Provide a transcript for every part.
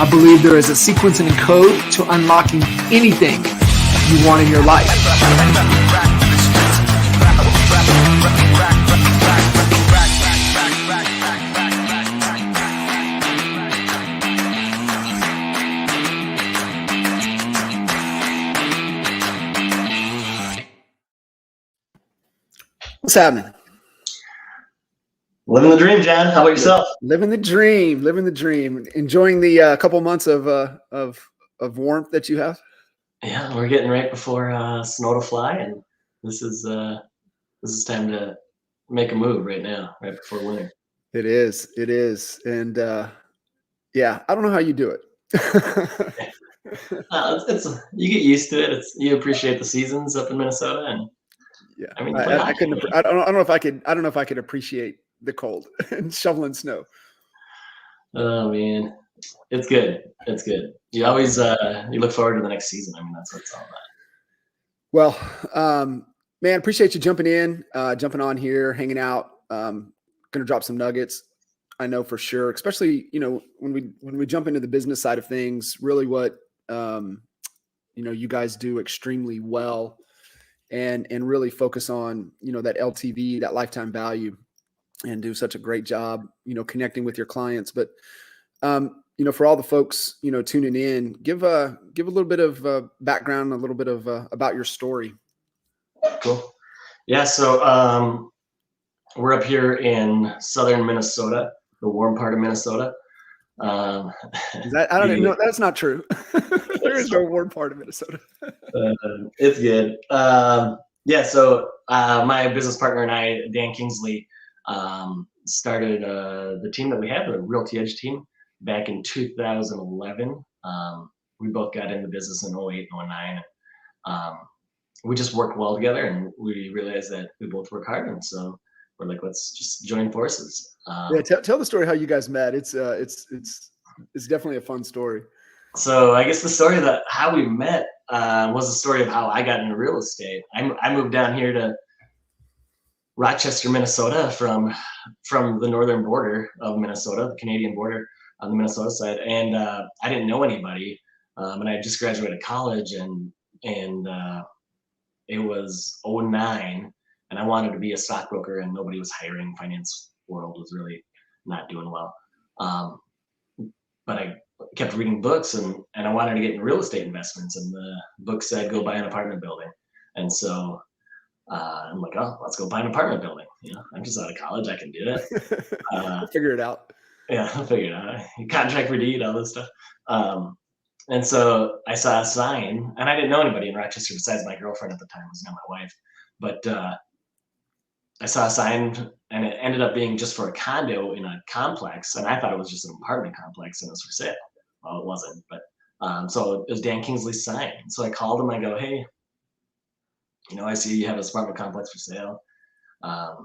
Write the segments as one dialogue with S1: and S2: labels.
S1: I believe there is a sequence and a code to unlocking anything you want in your life. What's happening?
S2: Living the dream, John. How about yourself?
S1: Living the dream. Enjoying the couple months of warmth that you have.
S2: Yeah, we're getting right before snow to fly, and this is time to make a move right now, right before winter.
S1: It is, and yeah, I don't know how you do it.
S2: It's you get used to it. You appreciate the seasons up in Minnesota, and
S1: yeah,
S2: I mean,
S1: I couldn't. I don't know if I could. I don't know if I could appreciate the cold and shoveling snow.
S2: Oh man, it's good. It's good. You always you look forward to the next season. I mean, that's what it's all about.
S1: Well, man, appreciate you jumping on here, hanging out. Gonna drop some nuggets. I know for sure, especially, when we jump into the business side of things, really what, you guys do extremely well and really focus on, that LTV, that lifetime value, and do such a great job, connecting with your clients. But, for all the folks, tuning in, give a little bit of background, a little bit of about your story.
S2: Cool. Yeah. So, we're up here in southern Minnesota, the warm part of Minnesota.
S1: I don't know. That's not true. There is no warm part of Minnesota.
S2: It's good. Yeah. So my business partner and I, Dan Kingsley, started the team that we have, the Realty Edge team, back in 2011. We both got into business in 08 and 09. We just worked well together, and we realized that we both work hard, and so we're like, let's just join forces.
S1: Yeah, tell the story how you guys met. It's definitely a fun story.
S2: So I guess the story that how we met was the story of how I got into real estate. I moved down here to Rochester, Minnesota, from the northern border of Minnesota, the Canadian border on the Minnesota side, and I didn't know anybody, and I just graduated college, and it was 09. And I wanted to be a stockbroker, and nobody was hiring. Finance world was really not doing well. But I kept reading books, and I wanted to get in real estate investments. And the book said, go buy an apartment building. And so I'm like, oh, let's go buy an apartment building. I'm just out of college. I can do it.
S1: Figure it out.
S2: Yeah, I'll figure it out. Contract for deed, all this stuff. And so I saw a sign, and I didn't know anybody in Rochester besides my girlfriend at the time, was now my wife. But I saw a sign, and it ended up being just for a condo in a complex, and I thought it was just an apartment complex and it was for sale. Well, it wasn't, but so it was Dan Kingsley's sign. So I called him. I go, hey, I see you have an apartment complex for sale. I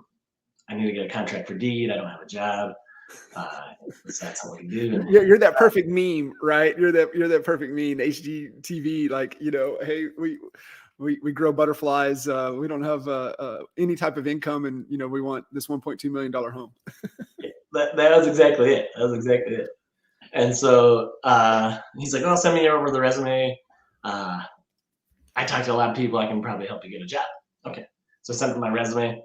S2: need to get a contract for deed. I don't have a job. That's what we do. And,
S1: you're that perfect meme, right? You're that perfect meme. HGTV, like, hey, we grow butterflies. We don't have any type of income, and we want this $1.2 million home.
S2: that was exactly it. And so he's like, "Oh, send me over the resume. I talked to a lot of people. I can probably help you get a job." Okay, so I sent him my resume.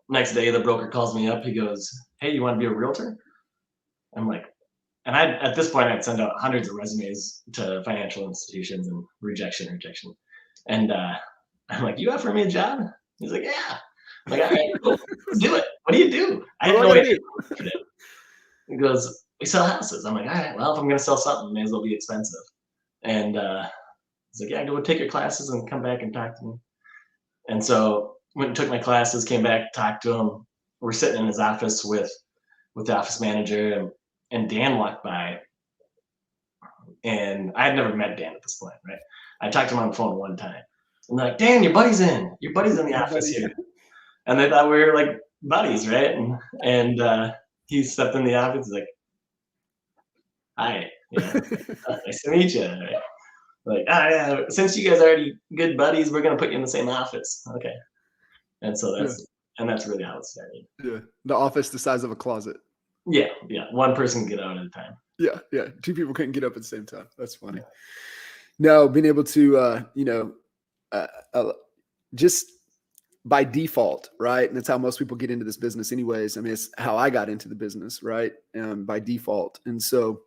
S2: Next day, the broker calls me up. He goes, "Hey, you want to be a realtor?" I'm like, and at this point, I'd send out hundreds of resumes to financial institutions, and rejection. And I'm like, "You offer me a job?" He's like, "Yeah." I'm like, "All right, cool. Let's do it. What do you do?" I had no idea. He goes, "We sell houses." I'm like, "All right, well, if I'm going to sell something, it may as well be expensive." And he's like, "Yeah, go take your classes and come back and talk to me." And so went and took my classes, came back, talked to him. We're sitting in his office with the office manager, and Dan walked by. And I had never met Dan at this point, right? I talked to him on the phone one time. I'm like, "Dan, your buddy's in the office here." And they thought we were like buddies, right? And he stepped in the office. He's like, "Hi, nice to meet you." Right? Like, yeah, since you guys are already good buddies, we're gonna put you in the same office. Okay. And so that's really how it started.
S1: Yeah. The office the size of a closet.
S2: Yeah, one person can get out at a time.
S1: Yeah. Two people couldn't get up at the same time. That's funny. No, being able to, just by default, right? And that's how most people get into this business anyways. I mean, it's how I got into the business, right? By default. And so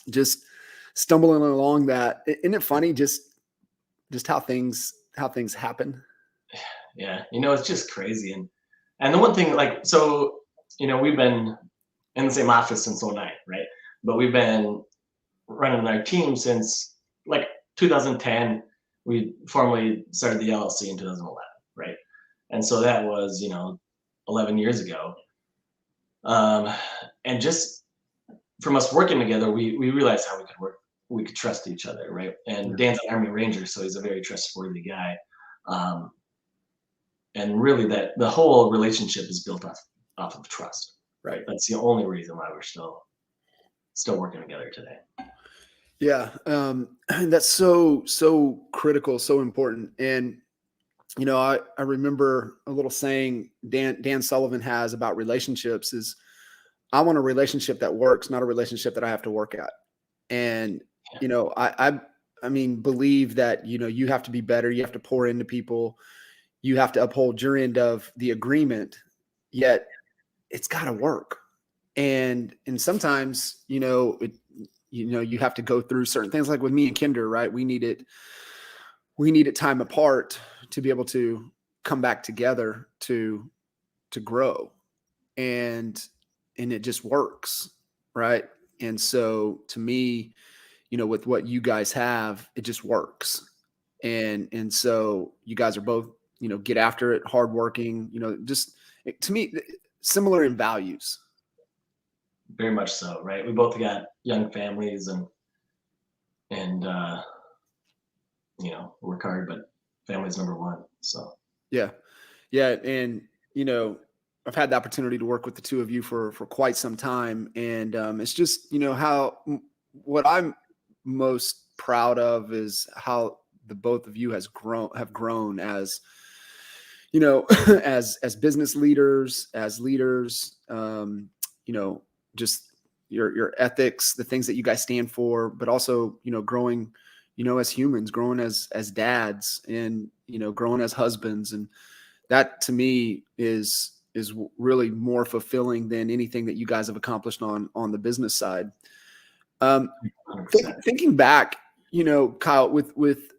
S1: just stumbling along that, isn't it funny? Just how things happen.
S2: Yeah. It's just crazy. And the one thing, like, so, we've been in the same office since '09, right? But we've been running our team since like 2010. We formally started the LLC in 2011, right? And so that was, 11 years ago. And just from us working together, we realized how we could trust each other, right? And Dan's an Army Ranger, so he's a very trustworthy guy. And really that the whole relationship is built off of trust, right? That's the only reason why we're still working together today.
S1: Yeah. That's so critical, so important. And, I remember a little saying Dan Sullivan has about relationships is, I want a relationship that works, not a relationship that I have to work at. And, I mean, believe that, you have to be better. You have to pour into people. You have to uphold your end of the agreement, yet it's got to work. And sometimes, you have to go through certain things, like with me and Kinder, right? We needed time apart to be able to come back together to grow. And it just works. Right. And so to me, with what you guys have, it just works. And so you guys are both, get after it, hardworking, just to me, similar in values.
S2: Very much so, right? We both got young families and work hard, but family's number one. So
S1: yeah. And I've had the opportunity to work with the two of you for quite some time, and it's just what I'm most proud of is how the both of you have grown as as business leaders, as leaders. Just your ethics, the things that you guys stand for, but also, growing, as humans, growing as dads, and, growing as husbands. And that to me is really more fulfilling than anything that you guys have accomplished on the business side. Thinking back, Kyle, with,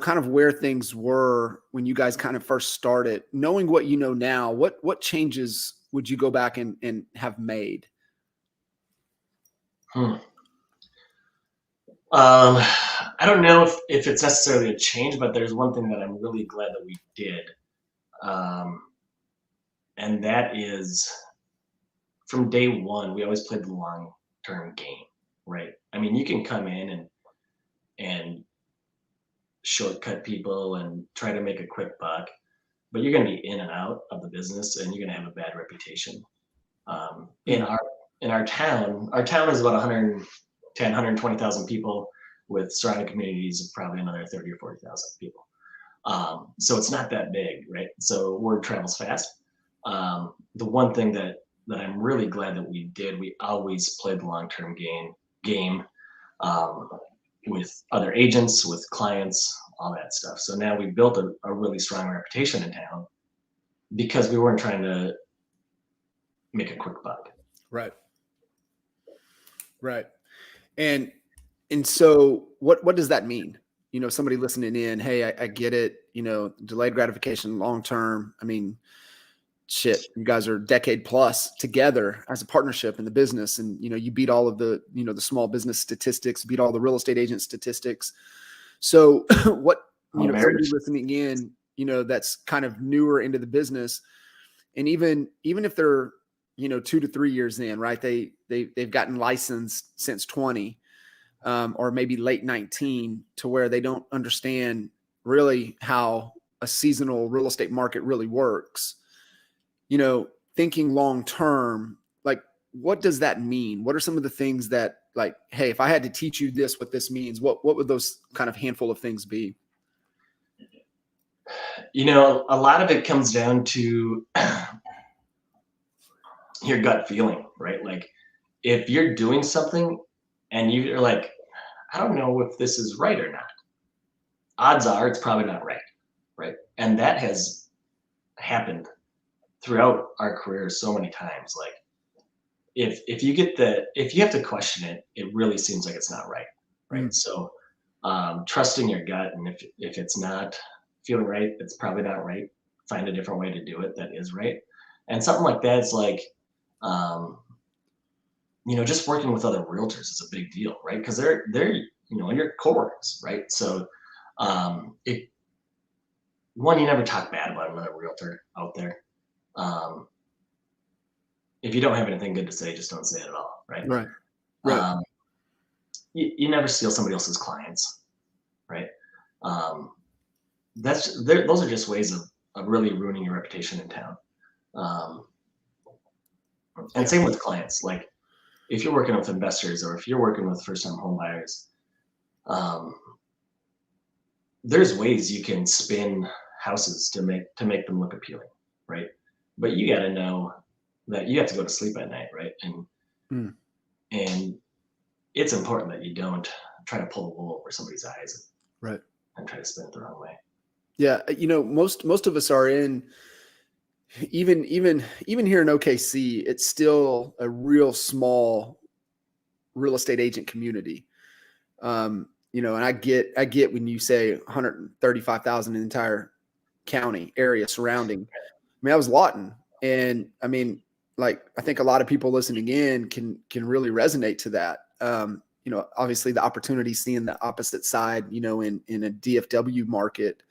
S1: kind of where things were when you guys kind of first started, knowing what you know now, what changes would you go back and have made?
S2: I don't know if it's necessarily a change, but there's one thing that I'm really glad that we did. And that is, from day one, we always played the long-term game, right? I mean, you can come in and shortcut people and try to make a quick buck, but you're going to be in and out of the business, and you're going to have a bad reputation. In our town is about 110, 120,000 people, with surrounding communities of probably another 30 or 40,000 people. So it's not that big, right? So word travels fast. The one thing that I'm really glad that we did, we always played the long-term game with other agents, with clients, all that stuff. So now we built a really strong reputation in town because we weren't trying to make a quick buck.
S1: Right. And so what does that mean? Somebody listening in, hey, I get it, delayed gratification, long-term. I mean, shit, you guys are a decade plus together as a partnership in the business. And, you beat all of the, the small business statistics, beat all the real estate agent statistics. So what, somebody listening in, that's kind of newer into the business, and even if they're, 2 to 3 years in, right, they've gotten licensed since 20, or maybe late 19, to where they don't understand really how a seasonal real estate market really works. Thinking long-term, like, what does that mean? What are some of the things that, like, hey, if I had to teach you this, what this means, what would those kind of handful of things be?
S2: A lot of it comes down to your gut feeling, right? Like if you're doing something and you're like, I don't know if this is right or not, odds are it's probably not right, right? And that has happened throughout our careers so many times. Like if you have to question it, it really seems like it's not right, right? So trusting your gut, and if it's not feeling right, it's probably not right. Find a different way to do it that is right. And something like that is like, um, just working with other realtors is a big deal, right? Because they're your coworkers, right? So it one, you never talk bad about another realtor out there. Um, if you don't have anything good to say, just don't say it at all, right?
S1: Right. Right.
S2: Um, you never steal somebody else's clients, right? Um, those are just ways of really ruining your reputation in town. Um, and same with clients. Like if you're working with investors or if you're working with first-time home buyers, um, there's ways you can spin houses to make them look appealing, right? But you got to know that you have to go to sleep at night, right? And it's important that you don't try to pull the wool over somebody's eyes,
S1: right,
S2: and try to spin it the wrong way.
S1: Yeah, most of us are in, even here in OKC, it's still a real small real estate agent community. And I get when you say 135,000 in the entire county area surrounding. I mean, that was Lawton. And I mean, like, I think a lot of people listening in can really resonate to that. Obviously the opportunity seeing the opposite side, in a DFW market,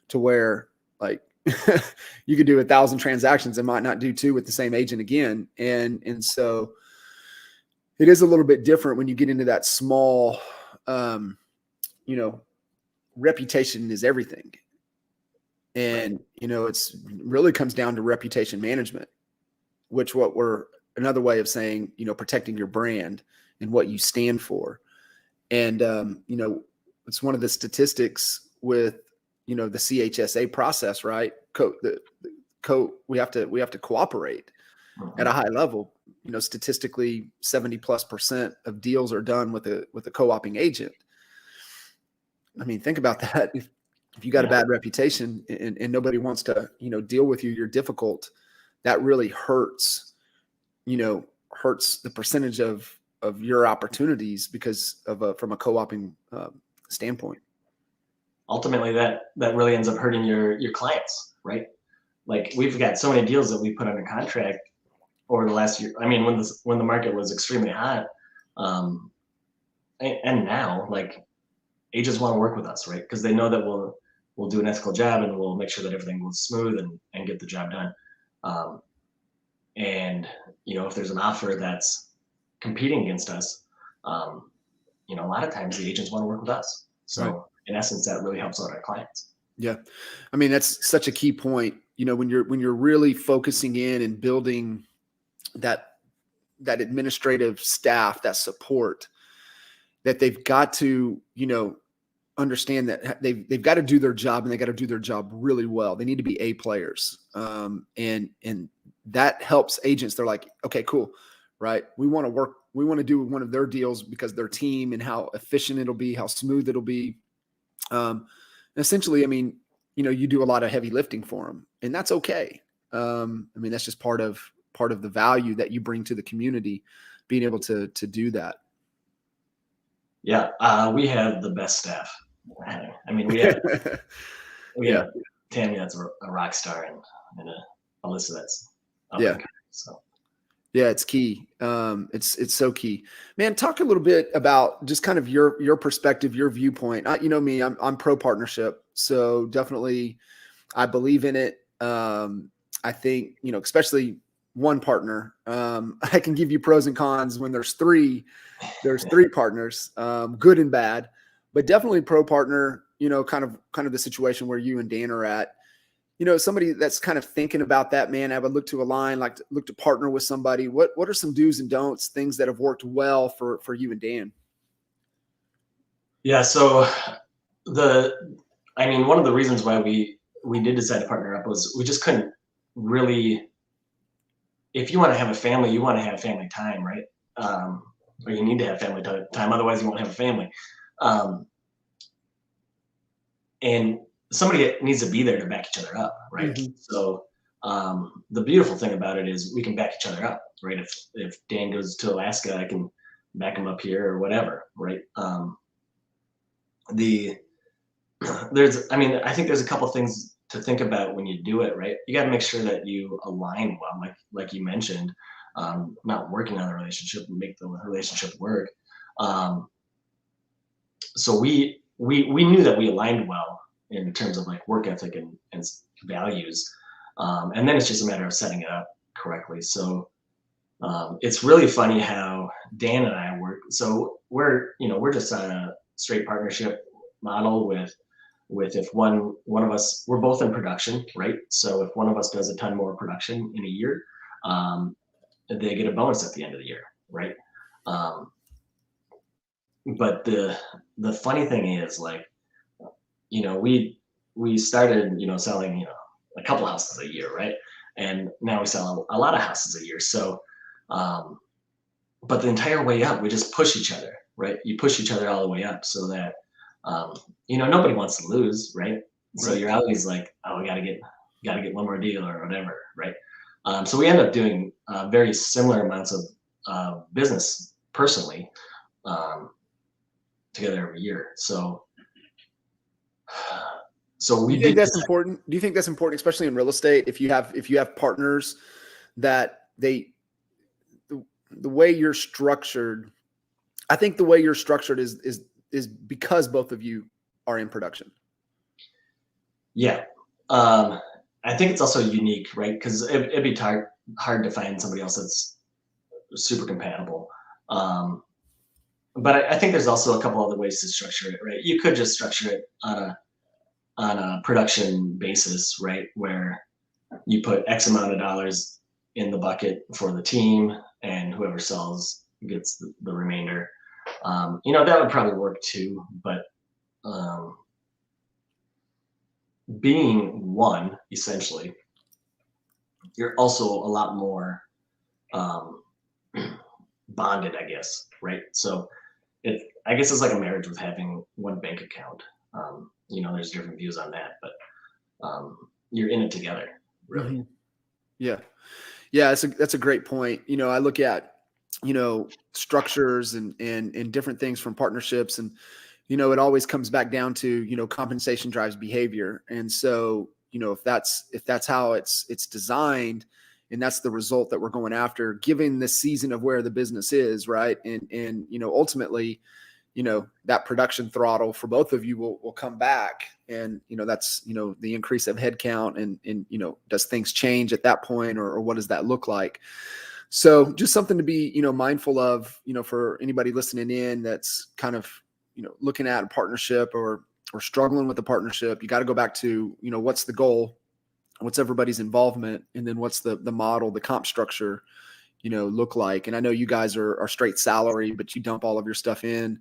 S1: to where like you could do 1,000 transactions and might not do 2 with the same agent again. And so it is a little bit different when you get into that small, reputation is everything. And, it's really comes down to reputation management, which we're another way of saying, protecting your brand and what you stand for. And, it's one of the statistics with, the CHSA process, right? We have to cooperate at a high level. Statistically 70+% of deals are done with a co-oping agent. I mean, think about that. If you got a bad reputation and nobody wants to, deal with you, you're difficult. That really hurts the percentage of your opportunities because of from a co-oping standpoint.
S2: Ultimately, that really ends up hurting your clients, right? Like we've got so many deals that we put under contract over the last year. I mean, when the market was extremely hot, and now like agents want to work with us, right? Because they know that we'll do an ethical job and we'll make sure that everything goes smooth and get the job done. And if there's an offer that's competing against us, a lot of times the agents want to work with us. So right. In essence, that really helps out our clients.
S1: Yeah. I mean, that's such a key point, when you're really focusing in and building that administrative staff, that support, that they've got to, understand that they've got to do their job, and they got to do their job really well. They need to be A players. And that helps agents. They're like, okay, cool. Right. We want to do one of their deals because their team and how efficient it'll be, how smooth it'll be. Essentially, I mean, you do a lot of heavy lifting for them, and that's okay. I mean, that's just part of the value that you bring to the community, being able to do that.
S2: Yeah. We have the best staff. I mean, we have Tammy, that's a rock star, and Alyssa, that's up and coming, so.
S1: Yeah, it's key. It's so key, man. Talk a little bit about just kind of your perspective, your viewpoint. You know me, I'm pro partnership, so definitely I believe in it. I think, especially one partner. I can give you pros and cons when there's three partners, good and bad, but definitely pro partner, kind of the situation where you and Dan are at. Somebody that's kind of thinking about that, man, I would look to align, look to partner with somebody. What are some do's and don'ts, things that have worked well for you and Dan?
S2: Yeah. So one of the reasons why we did decide to partner up was we just couldn't really if you want to have a family, you want to have family time, right? Or you need to have family time, otherwise you won't have a family. And somebody needs to be there to back each other up, right?
S1: Mm-hmm.
S2: So the beautiful thing about it is we can back each other up, right? If Dan goes to Alaska, I can back him up here or whatever, right? I think there's a couple things to think about when you do it, right? You got to make sure that you align well, like you mentioned, not working on the relationship and make the relationship work. So we knew that we aligned well in terms of like work ethic and values, and then it's just a matter of setting it up correctly. So it's really funny how Dan and I work. So we're just on a straight partnership model with if one of us, we're both in production, right? So if one of us does a ton more production in a year, they get a bonus at the end of the year, right? But the funny thing is, like, we started, selling, a couple houses a year, right? And now we sell a lot of houses a year. So, but the entire way up, we just push each other, right? You push each other all the way up so that, nobody wants to lose, right? So
S1: Right.
S2: you're always like, oh, we got to get one more deal or whatever, right? So we end up doing very similar amounts of business personally together every year. So
S1: Do
S2: we
S1: you think
S2: did.
S1: that's important? Do you think that's important, especially in real estate? If you have partners that the way you're structured, I think the way you're structured is because both of you are in production.
S2: Yeah. I think it's also unique, right? Because it'd be hard to find somebody else that's super compatible. But I think there's also a couple other ways to structure it, right? You could just structure it on a production basis, right? Where you put X amount of dollars in the bucket for the team, and whoever sells gets the remainder. That would probably work too, but being one, essentially, you're also a lot more bonded, I guess, right? So I guess it's like a marriage with having one bank account. There's different views on that, but you're in it together, really.
S1: Mm-hmm. Yeah. That's a great point. I look at, structures and different things from partnerships, and, it always comes back down to, compensation drives behavior. And so, if that's how it's designed, and that's the result that we're going after, given the season of where the business is, right? And ultimately, that production throttle for both of you will come back. And, that's, the increase of headcount and, does things change at that point, or what does that look like? So just something to be, mindful of, for anybody listening in that's kind of, looking at a partnership or struggling with a partnership. You got to go back to, what's the goal, what's everybody's involvement, and then what's the model, the comp structure, look like. And I know you guys are straight salary, but you dump all of your stuff in.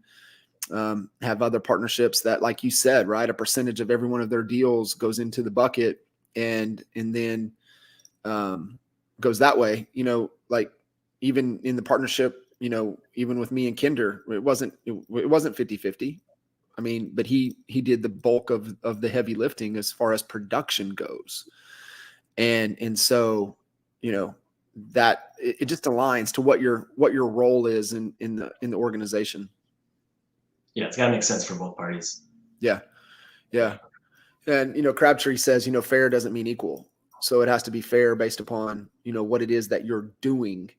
S1: Have other partnerships that, like you said, right, a percentage of every one of their deals goes into the bucket and then goes that way. Like even in the partnership, even with me and Kinder, it wasn't 50-50. I mean, but he did the bulk of the heavy lifting as far as production goes. And so, that it just aligns to what your role is in the organization.
S2: Yeah, it's got to make sense for both parties.
S1: Yeah. And, Crabtree says, fair doesn't mean equal. So it has to be fair based upon, what it is that you're doing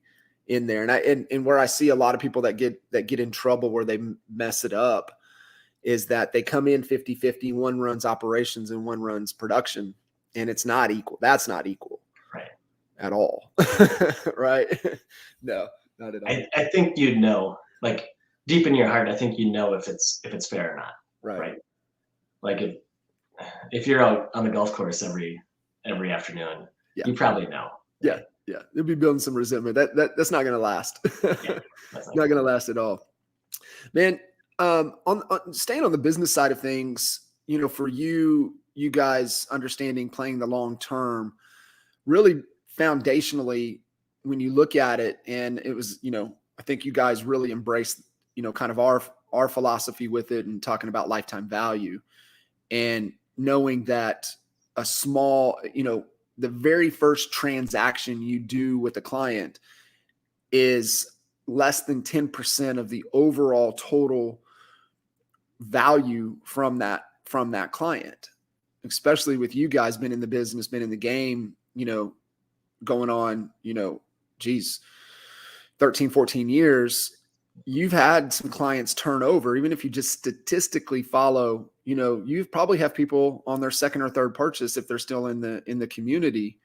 S1: in there. And where I see a lot of people that get in trouble where they mess it up is that they come in 50-50, one runs operations and one runs production, and it's not equal. That's not equal.
S2: Right.
S1: At all. Right. No, not at all.
S2: I think like deep in your heart, I think if it's fair or not. Right. Like if you're out on the golf course every afternoon, you probably know.
S1: Right? Yeah. You'll be building some resentment. That's not going to last.
S2: Yeah,
S1: not going to last at all. Man, on staying on the business side of things, for you guys understanding playing the long term, really foundationally, when you look at it, and it was, I think you guys really embraced, kind of our philosophy with it, and talking about lifetime value, and knowing that a small, the very first transaction you do with a client is less than 10% of the overall total value from that client, especially with you guys been in the business, been in the game, going on, 13, 14 years. You've had some clients turn over. Even if you just statistically follow, you probably have people on their second or third purchase if they're still in the community.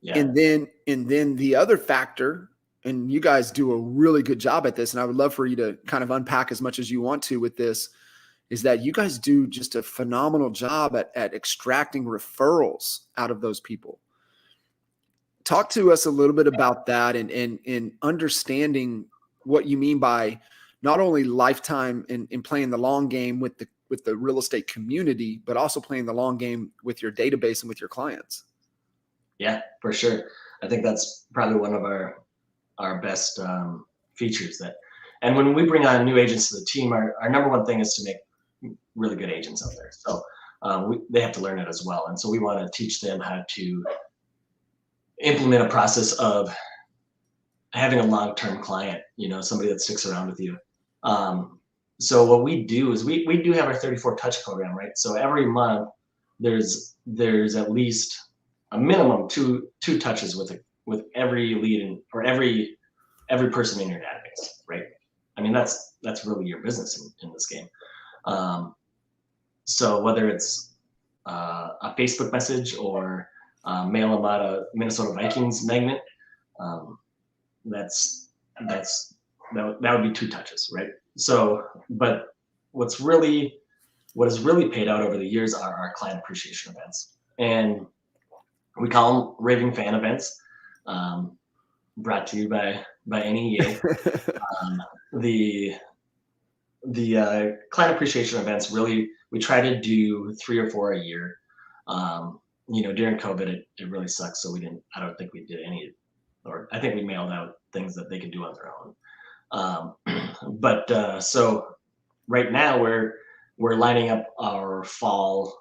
S2: Yeah.
S1: And then the other factor, and you guys do a really good job at this, and I would love for you to kind of unpack as much as you want to with this, is that you guys do just a phenomenal job at extracting referrals out of those people. Talk to us a little bit about that, and understanding what you mean by not only lifetime and playing the long game with the real estate community, but also playing the long game with your database and with your clients.
S2: Yeah, for sure. I think that's probably one of our best features. And when we bring on new agents to the team, our number one thing is to make really good agents out there. So they have to learn it as well. And so we want to teach them how to implement a process of having a long-term client, somebody that sticks around with you. So what we do is we do have our 34 touch program, right? So every month there's at least a minimum two touches with every lead or every person in your database, right? I mean, that's really your business in this game. So whether it's a Facebook message or mail them out a Minnesota Vikings magnet, that would be 2 touches, right? So, but what has really paid out over the years are our client appreciation events, and we call them raving fan events, brought to you by NEA. The client appreciation events, really, we try to do 3 or 4 a year. During COVID, it really sucked, so I don't think we did any, or I think we mailed out things that they could do on their own. So right now we're lining up our fall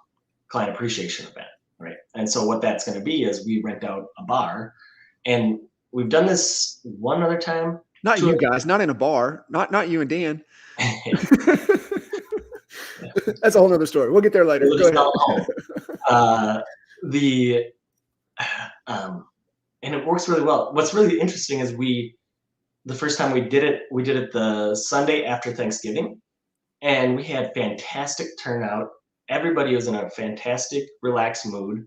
S2: client appreciation event, right? And so what that's going to be is we rent out a bar, and we've done this one other time.
S1: Not you guys, not in a bar, not you and Dan. That's a whole nother story. We'll get there later. Go ahead.
S2: And it works really well. What's really interesting is the first time we did it the Sunday after Thanksgiving, and we had fantastic turnout. Everybody was in a fantastic, relaxed mood.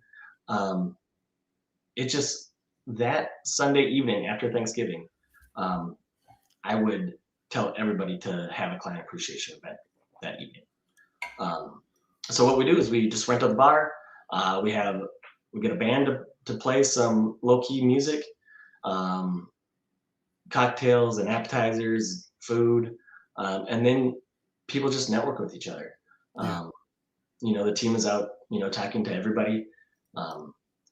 S2: It just, that Sunday evening after Thanksgiving, I would tell everybody to have a client appreciation event that evening. So what we do is we just rent out the bar. We get a band to play some low-key music, cocktails and appetizers, food, and then people just network with each other. The team is out, talking to everybody.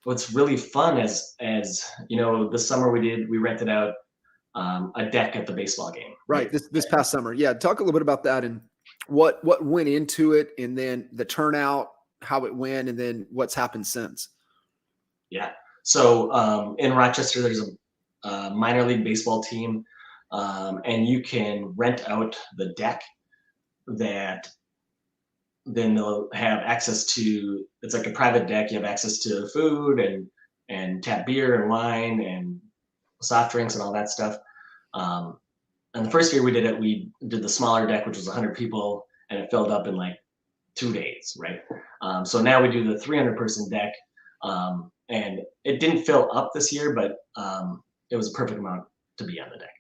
S2: What's really fun is, this summer we rented out a deck at the baseball game.
S1: Right. This past summer. Yeah. Talk a little bit about that and what went into it, and then the turnout, how it went, and then what's happened since.
S2: Yeah. So in Rochester, there's a minor league baseball team, and you can rent out the deck that then they'll have access to. It's like a private deck. You have access to food and tap beer and wine and soft drinks and all that stuff. And the first year we did it, we did the smaller deck, which was 100 people, and it filled up in like 2 days, right? So now we do the 300-person deck, and it didn't fill up this year, but it was a perfect amount to be on the deck.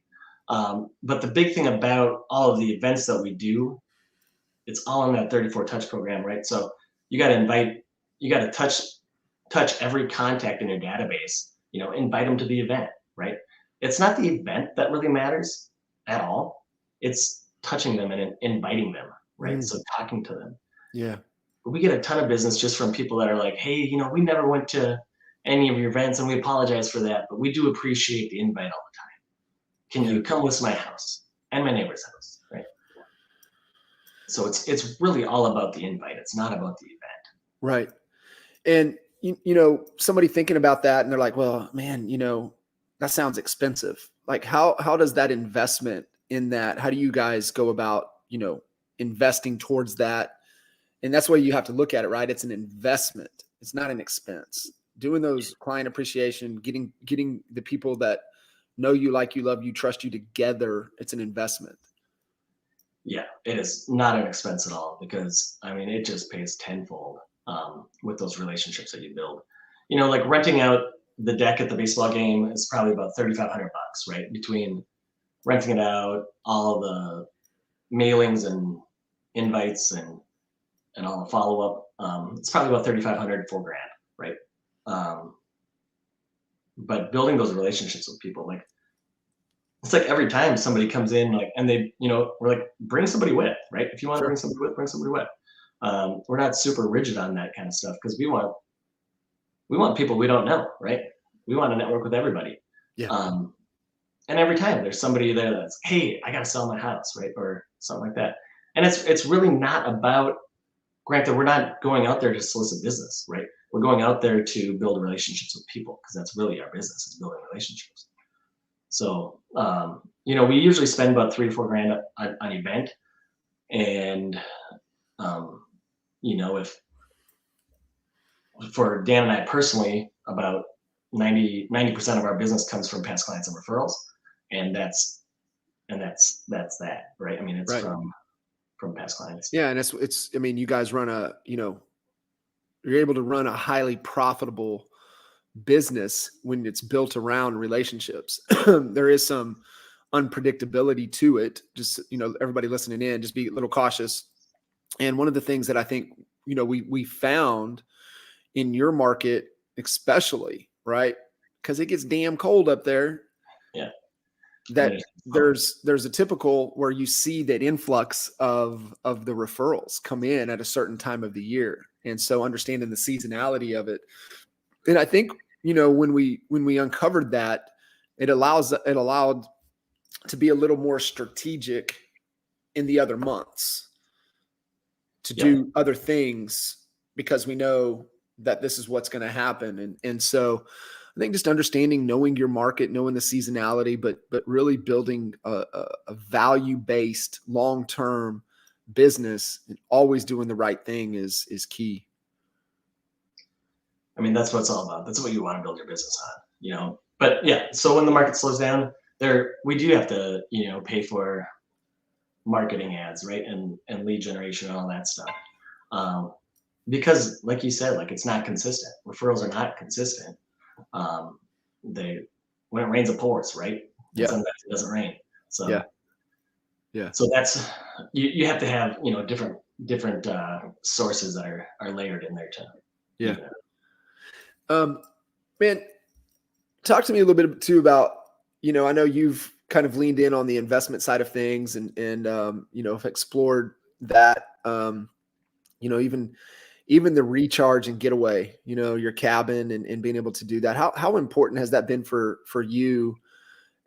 S2: But the big thing about all of the events that we do, it's all in that 34 touch program, right? So you got to touch every contact in your database, invite them to the event, right? It's not the event that really matters at all. It's touching them and inviting them, right? So talking to them.
S1: Yeah.
S2: But we get a ton of business just from people that are like, hey, we never went to any of your events, and we apologize for that, but we do appreciate the invite all the time. Can you come list my house and my neighbor's house, right? So it's really all about the invite. It's not about the event.
S1: Right. And you know, somebody thinking about that and they're like, well, man, you know, that sounds expensive. Like how does that investment in that, how do you guys go about, you know, investing towards that? And that's why you have to look at it, right? It's an investment. It's not an expense. Doing those client appreciation, getting the people that know you, like you, love you, trust you together. It's an investment.
S2: Yeah, it is not an expense at all, because I mean, it just pays tenfold with those relationships that you build. You know, like renting out the deck at the baseball game is probably about $3,500, right? Between renting it out, all the mailings and invites and all the follow up, it's probably about 3,500, $4,000, right? But building those relationships with people, like, it's like every time somebody comes in, like, and they, you know, we're like, bring somebody with, right? If you want to bring somebody with, bring somebody with. We're not super rigid on that kind of stuff, because we want people we don't know, right? We want to network with everybody.
S1: Yeah.
S2: And every time there's somebody there that's, hey, I got to sell my house, right? Or something like that. And it's really not about, granted, we're not going out there to solicit business, right? We're going out there to build relationships with people, because that's really our business, is building relationships. So, you know, we usually spend about $3,000 to $4,000 on an event. And, you know, if for Dan and I personally, about 90% of our business comes from past clients and referrals. And that's that, right? I mean, it's from past clients.
S1: Yeah. And it's, I mean, you guys run a, you know, you're able to run a highly profitable business when it's built around relationships. There is some unpredictability to it. Just, you know, everybody listening in, just be a little cautious. And one of the things that I think, you know, we found in your market, especially, right? Because it gets damn cold up there.
S2: Yeah.
S1: That there's a typical where you see that influx of the referrals come in at a certain time of the year. And so understanding the seasonality of it. And I think, you know, when we uncovered that, it allowed to be a little more strategic in the other months to do other things, because we know that this is what's going to happen. And so I think just understanding, knowing your market, knowing the seasonality, but really building a value-based, long-term business and always doing the right thing is key.
S2: I mean, that's what it's all about. That's what you want to build your business on, you know. But yeah, so when the market slows down, we do have to, you know, pay for marketing ads, right, and lead generation and all that stuff, because, like you said, like, it's not consistent. Referrals are not consistent. When it rains, it pours, right? And sometimes it doesn't rain. So yeah. So that's you have to have, you know, different sources that are layered in there too.
S1: Man, talk to me a little bit too about, you know, I know you've kind of leaned in on the investment side of things and you know, have explored that, you know, even the recharge and getaway, you know, your cabin and being able to do that. How important has that been for you?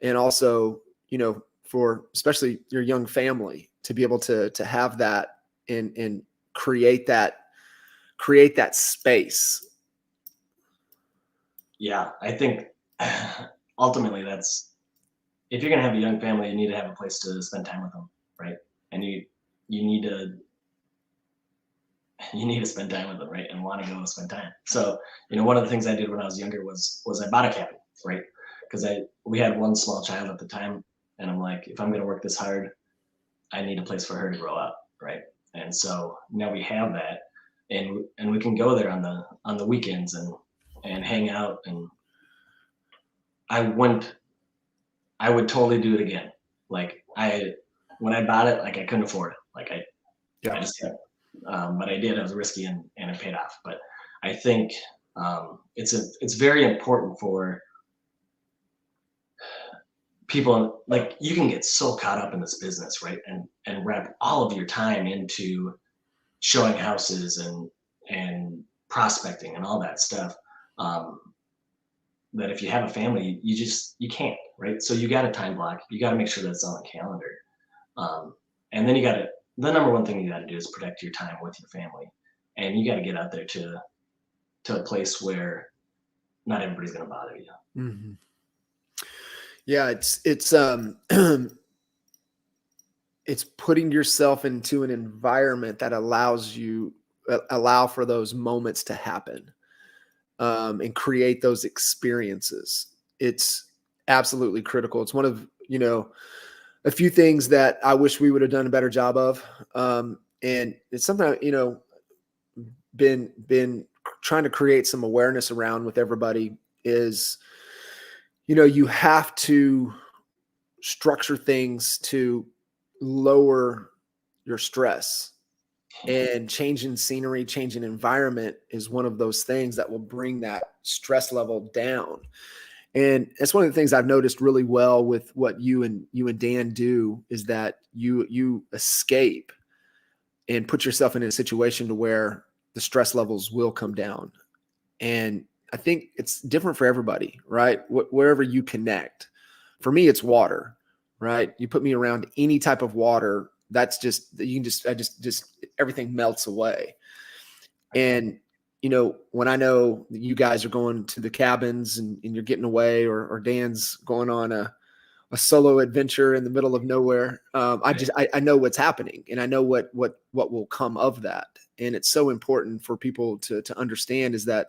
S1: And also, you know, for especially your young family to be able to have that and create that space.
S2: Yeah, I think ultimately that's, if you're gonna have a young family, you need to have a place to spend time with them, right? And you need to spend time with them, right? And want to go spend time. So, you know, one of the things I did when I was younger was I bought a cabin, right? Because we had one small child at the time, and I'm like, if I'm gonna work this hard, I need a place for her to grow up, right? And so now we have that, and we can go there on the weekends and hang out. And I would totally do it again. Like, when I bought it, like, I couldn't afford it. Like, I just had, but I did. It was risky and it paid off. But I think it's very important for people. Like, you can get so caught up in this business, right? And wrap all of your time into showing houses and prospecting and all that stuff. that if you have a family, you can't, right? So you got a time block. You got to make sure that it's on the calendar. And then the number one thing you got to do is protect your time with your family. And you got to get out there to a place where not everybody's going to bother you.
S1: Mm-hmm. Yeah. It's it's putting yourself into an environment that allow for those moments to happen, and create those experiences. It's absolutely critical. It's one of, a few things that I wish we would have done a better job of. And it's something, been trying to create some awareness around with everybody is, you have to structure things to lower your stress, and changing scenery, changing environment is one of those things that will bring that stress level down. And it's one of the things I've noticed really well with what you and Dan do is that you escape and put yourself in a situation to where the stress levels will come down. And I think it's different for everybody, right? Wherever you connect. For me, it's water, right? You put me around any type of water, that's just, everything melts away. And, when I know that you guys are going to the cabins and you're getting away, or Dan's going on a solo adventure in the middle of nowhere, I know what's happening, and I know what will come of that. And it's so important for people to understand is that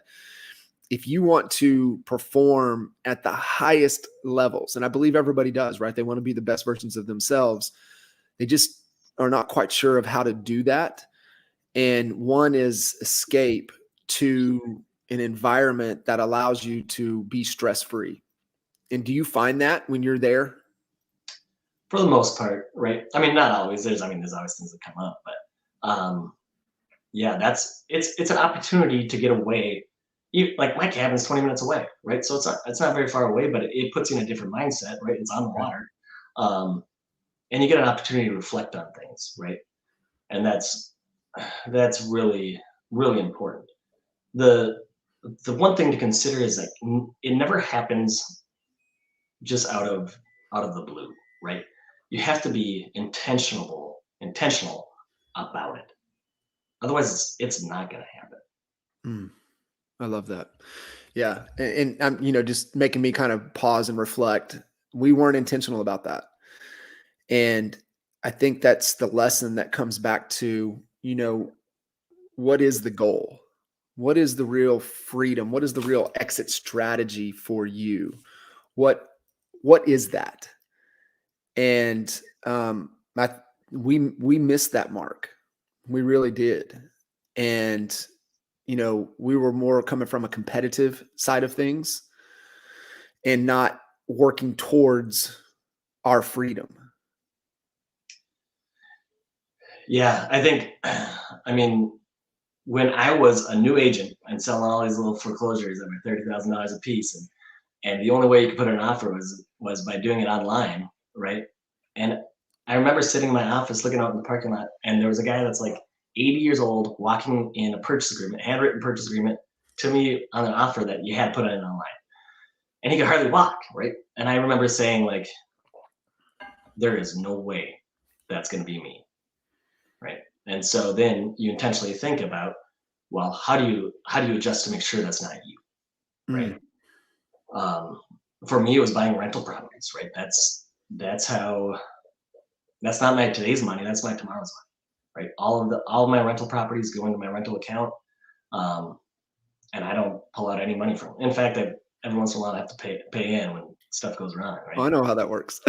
S1: if you want to perform at the highest levels, and I believe everybody does, right? They want to be the best versions of themselves. They just are not quite sure of how to do that. And one is escape to an environment that allows you to be stress-free. And do you find that when you're there?
S2: For the most part, right? I mean, not always. There's always things that come up, but yeah, it's an opportunity to get away. Like my cabin's 20 minutes away, right? So it's not very far away, but it puts you in a different mindset, right? It's on the water, and you get an opportunity to reflect on things, right? And that's really, really important. The one thing to consider is that it never happens just out of the blue, right? You have to be intentional about it. Otherwise, it's not going to happen.
S1: I love that. Yeah. And I'm, just making me kind of pause and reflect. We weren't intentional about that. And I think that's the lesson that comes back to, what is the goal? What is the real freedom? What is the real exit strategy for you? What is that? And we missed that mark. We really did. And, we were more coming from a competitive side of things and not working towards our freedom.
S2: Yeah, I think, I mean, when I was a new agent and selling all these little foreclosures that were $30,000 a piece, and the only way you could put an offer was by doing it online, right? And I remember sitting in my office looking out in the parking lot, and there was a guy that's like 80 years old walking in a purchase agreement, handwritten purchase agreement to me on an offer that you had put in online. And he could hardly walk, right? And I remember saying, like, there is no way that's going to be me, right? And so then you intentionally think about, well, how do you adjust to make sure that's not you, right? For me, it was buying rental properties, right? That's not my today's money. That's my tomorrow's money, right? All of my rental properties go into my rental account, and I don't pull out any money from it. In fact, every once in a while I have to pay in when stuff goes wrong, right?
S1: Oh, I know how that works.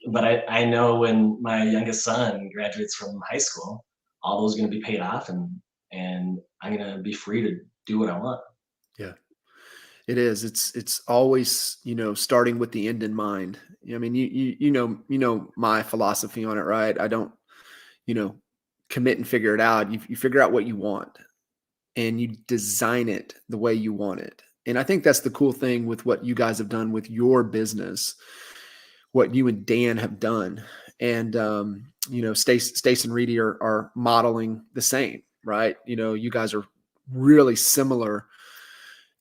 S2: But I know when my youngest son graduates from high school, all those are going to be paid off, and I'm going to be free to do what I want.
S1: Yeah, it is. It's always, starting with the end in mind. I mean, you know my philosophy on it, right? I don't, commit and figure it out. You figure out what you want and you design it the way you want it. And I think that's the cool thing with what you guys have done with your business, what you and Dan have done. And, Stace and Reedy are modeling the same, right? You guys are really similar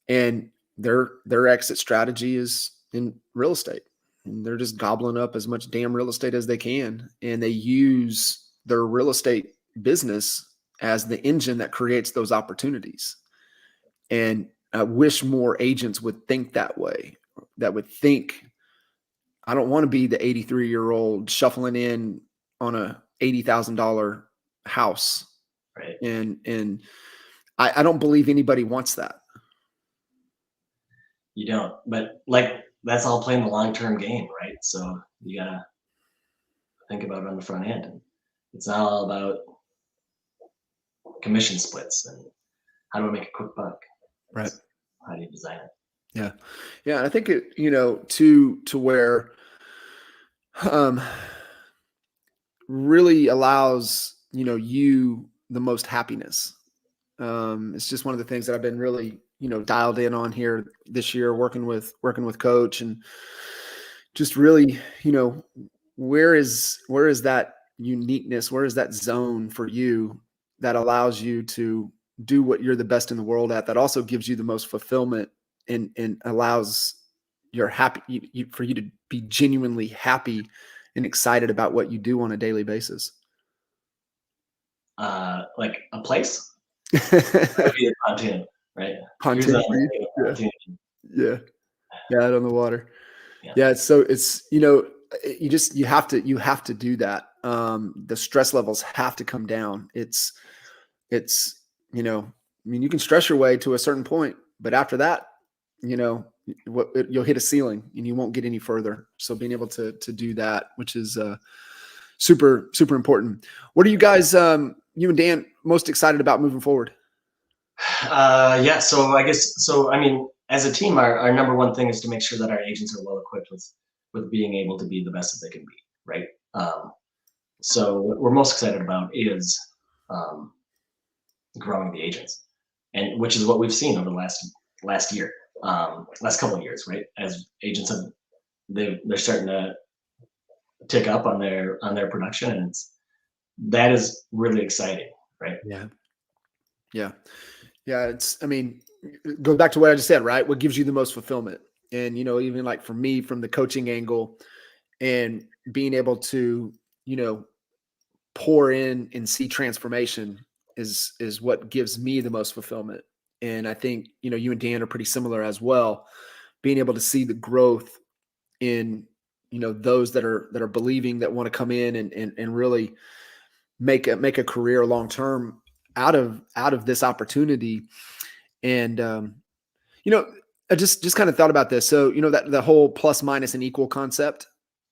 S1: and their exit strategy is in real estate. And they're just gobbling up as much damn real estate as they can. And they use their real estate business as the engine that creates those opportunities. And I wish more agents would think that way, that would think, I don't want to be the 83-year-old shuffling in on a $80,000 house.
S2: Right.
S1: And I don't believe anybody wants that.
S2: You don't, but like, that's all playing the long-term game, right? So you gotta think about it on the front end. And it's not all about commission splits and how do I make a quick buck?
S1: Right.
S2: How do you design it?
S1: Yeah. Yeah. I think it, to where, really allows, you the most happiness. It's just one of the things that I've been really, dialed in on here this year, working with Coach, and just really, where is that uniqueness? Where is that zone for you that allows you to do what you're the best in the world at, that also gives you the most fulfillment and allows your happy for you to be genuinely happy and excited about what you do on a daily basis?
S2: Like a place? That'd be the pontoon, right?
S1: Pontoon. Yeah. Out on the water. Yeah. So it's, you have to do that. The stress levels have to come down. It's, you can stress your way to a certain point, but after that, you'll hit a ceiling and you won't get any further. So being able to do that, which is super, super important. What are you guys, you and Dan, most excited about moving forward?
S2: Yeah. So I guess, as a team, our number one thing is to make sure that our agents are well equipped with being able to be the best that they can be. Right. So what we're most excited about is growing the agents, and which is what we've seen over the last year, last couple of years, right? As agents they're starting to tick up on their production, and that is really exciting, right?
S1: Yeah. It's, go back to what I just said, right? What gives you the most fulfillment? And, even like for me, from the coaching angle and being able to, pour in and see transformation is what gives me the most fulfillment. And I think, you and Dan are pretty similar as well, being able to see the growth in, those that are believing, that want to come in and really make a career long-term out of this opportunity. And, I just kind of thought about this. So, that the whole plus, minus, and equal concept.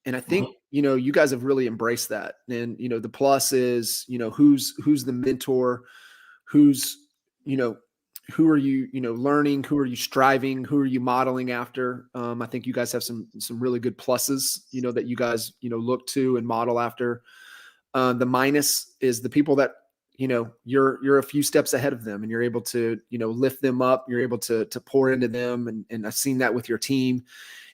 S1: And I think, you guys have really embraced that. And, the plus is, who's the mentor, who's, who are you, learning, who are you striving, who are you modeling after? I think you guys have some really good pluses, that you guys, look to and model after. The minus is the people that, you're a few steps ahead of them and you're able to, lift them up. You're able to pour into them. And I've seen that with your team.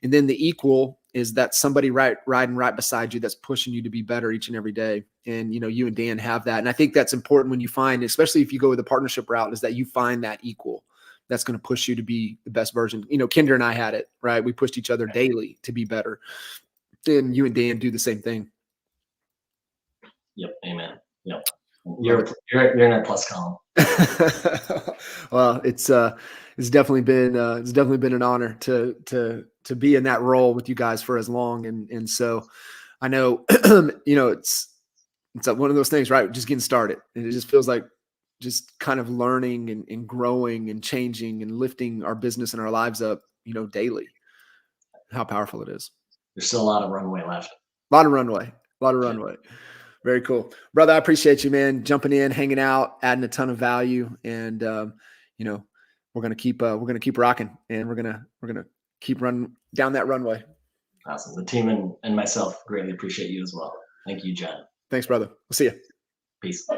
S1: And then the equal is that somebody riding right beside you that's pushing you to be better each and every day. And, you and Dan have that. And I think that's important when you find, especially if you go with the partnership route, is that you find that equal that's going to push you to be the best version. Kinder and I had it, right? We pushed each other daily to be better. And you and Dan do the same thing.
S2: Yep. Amen. Yep. You're in our plus column.
S1: Well, it's definitely been an honor to be in that role with you guys for as long. And so I know, it's one of those things, right? Just getting started. And it just feels like just kind of learning and growing and changing and lifting our business and our lives up, daily. How powerful it is.
S2: There's still a lot of runway left.
S1: A lot of runway. Very cool, brother. I appreciate you, man, jumping in, hanging out, adding a ton of value. And, we're going to keep rocking, and we're going to keep running down that runway.
S2: Awesome. The team and myself greatly appreciate you as well. Thank you, John.
S1: Thanks, brother. We'll see you.
S2: Peace.